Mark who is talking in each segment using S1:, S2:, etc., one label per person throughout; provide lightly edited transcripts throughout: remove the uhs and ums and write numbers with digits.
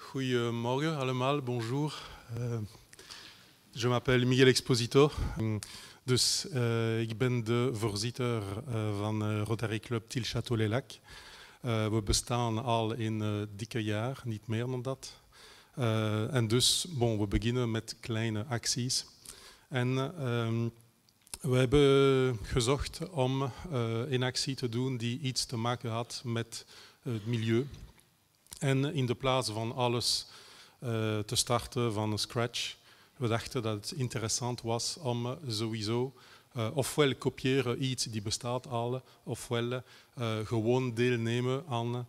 S1: Goedemorgen allemaal, bonjour. Je m'appelle Miguel Exposito. Dus ik ben de voorzitter van Rotary Club Tiel Château-les-Lacs. We bestaan al in dikke jaar, niet meer dan dat. En dus, we beginnen met kleine acties. En we hebben gezocht om een actie te doen die iets te maken had met het milieu. En in de plaats van alles te starten van scratch, we dachten dat het interessant was om sowieso ofwel kopiëren iets die bestaat al, ofwel gewoon deelnemen aan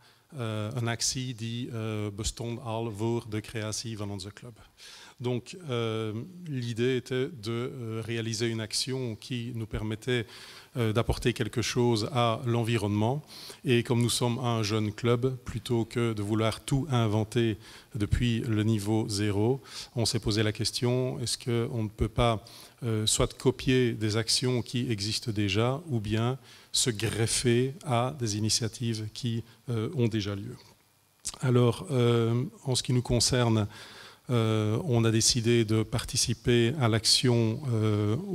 S1: een actie die bestond al voor de creatie van onze club. Donc l'idée était de réaliser une action qui nous permettait d'apporter quelque chose à l'environnement. Et comme nous sommes un jeune club, plutôt que de vouloir tout inventer depuis le niveau zéro, on s'est posé la question, est-ce qu'on ne peut pas soit copier des actions qui existent déjà, ou bien se greffer à des initiatives qui ont déjà lieu. Alors, en ce qui nous concerne, on a décidé de participer à l'action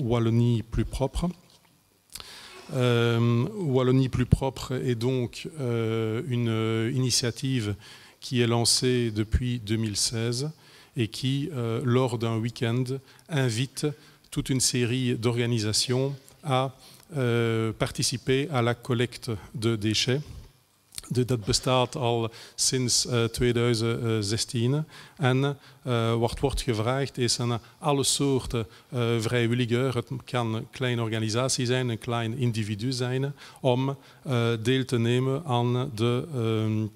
S1: Wallonie plus propre. Wallonie plus propre est donc une initiative qui est lancée depuis 2016 et qui, lors d'un week-end, invite toute une série d'organisations à participer à la collecte de déchets. Dat bestaat al sinds 2016 en wat wordt gevraagd is aan alle soorten vrijwilligers, het kan een kleine organisatie zijn, een klein individu zijn, om deel te nemen aan de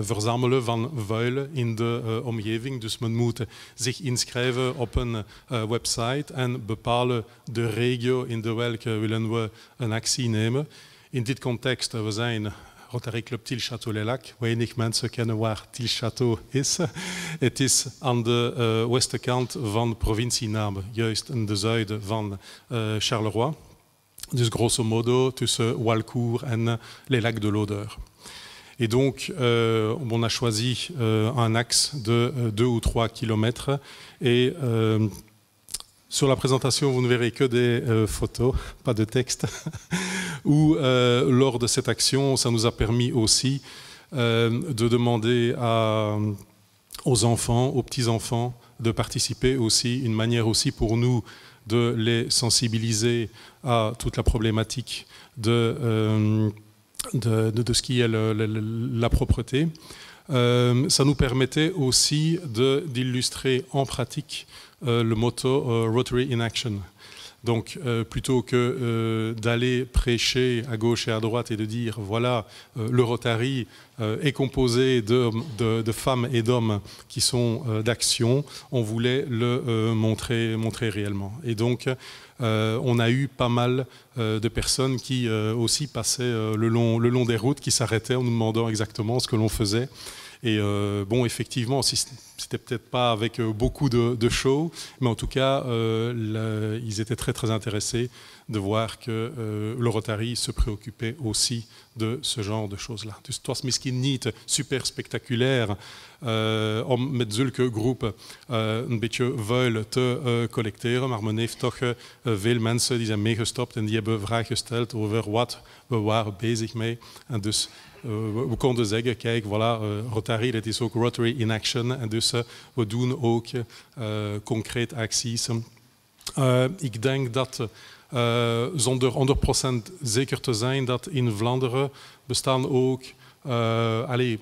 S1: verzamelen van vuil in de omgeving. Dus men moet zich inschrijven op een website en bepalen de regio in de welke willen we een actie nemen. In dit context, we zijn Rotary Club Tiel Château-les-Lacs. Weinig mensen kennen waar Tiel Château is. Het is aan de westkant van de provincie Namen, juist in de zuiden van Charleroi. Dus grosso modo tussen Walcourt en les Lacs de l'Odeur. Et donc, on a choisi un axe de 2 ou 3 kilomètres. Et sur la présentation, vous ne verrez que des photos, pas de texte. Où, lors de cette action, ça nous a permis aussi de demander aux enfants, aux petits-enfants, de participer aussi, une manière aussi pour nous de les sensibiliser à toute la problématique de ce qui est la propreté. Ça nous permettait aussi d'illustrer en pratique le motto Rotary in Action. Donc, plutôt que d'aller prêcher à gauche et à droite et de dire, voilà, le Rotary est composé de femmes et d'hommes qui sont d'action, on voulait le montrer réellement. Et donc, on a eu pas mal de personnes qui aussi passaient le long des routes, qui s'arrêtaient en nous demandant exactement ce que l'on faisait. Et effectivement, c'était peut-être pas avec beaucoup de show, mais en tout cas, ils étaient très très intéressés de voir que le Rotary se préoccupait aussi de ce genre de choses-là. Dus het was misschien niet super spectaculair om met zulke groepen een beetje vuil te collecteren, maar men heeft toch veel mensen die zijn meegestopt en die hebben vragen gesteld over wat we waren bezig mee. En dus we konden zeggen, kijk, voilà, Rotary, dat is ook Rotary in Action. En dus we doen ook concreet acties. Ik denk dat, zonder 100% zeker te zijn, dat in Vlaanderen bestaan ook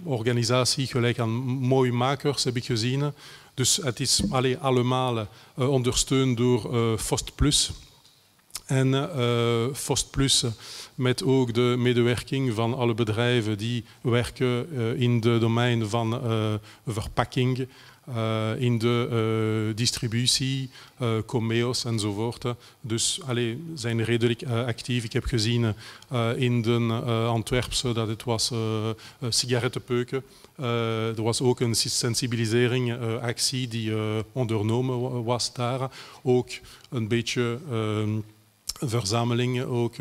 S1: organisaties gelijk aan Mooimakers, heb ik gezien. Dus het is allemaal ondersteund door Fost Plus. En Fost Plus met ook de medewerking van alle bedrijven die werken in de domein van verpakking, in de distributie, Comeos enzovoort. Dus zijn redelijk actief. Ik heb gezien in de Antwerpse dat het was sigarettenpeuken. Er was ook een sensibilisering actie die ondernomen was daar. Ook een beetje verzamelingen ook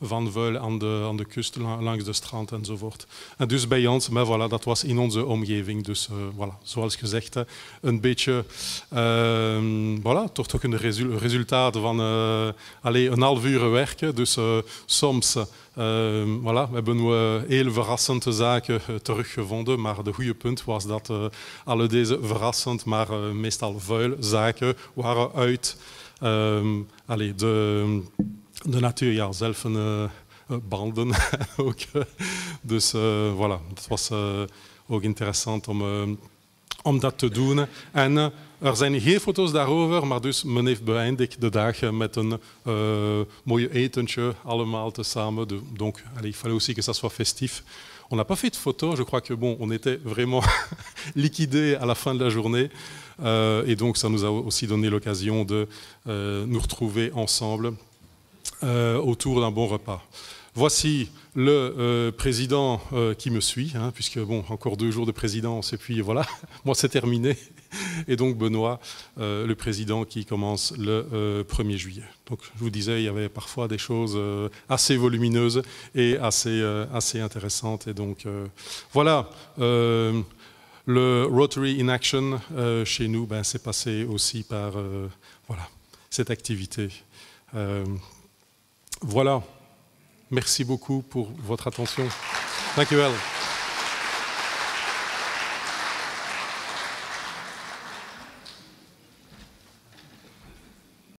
S1: van vuil aan de kust, langs de strand enzovoort. En dus bij ons, maar voilà, dat was in onze omgeving. Dus voilà, zoals gezegd, een beetje, voilà, toch een resultaat van een half uur werken. Dus soms, voilà, we hebben heel verrassende zaken teruggevonden, maar de goede punt was dat alle deze verrassend, maar meestal vuil zaken waren uit de natuur, ja, zelf banden ook. Dus voilà, het was ook interessant om dat te doen. En er zijn geen foto's daarover, maar dus men heeft beëindigd de dag met een mooie etentje, allemaal tezamen. Donc, il fallait aussi que ça soit festif. On n'a pas fait de photos, je crois que bon, on était vraiment liquidés à la fin de la journée. Et donc ça nous a aussi donné l'occasion de nous retrouver ensemble autour d'un bon repas. Voici le président qui me suit, hein, puisque bon, encore 2 jours de présidence et puis voilà, moi c'est terminé. Et donc Benoît, le président qui commence le 1er juillet. Donc je vous disais, il y avait parfois des choses assez volumineuses et assez intéressantes. Et donc voilà. Le Rotary in Action chez nous, ben, c'est passé aussi par voilà, cette activité. Voilà. Merci beaucoup pour votre attention. Dank u wel.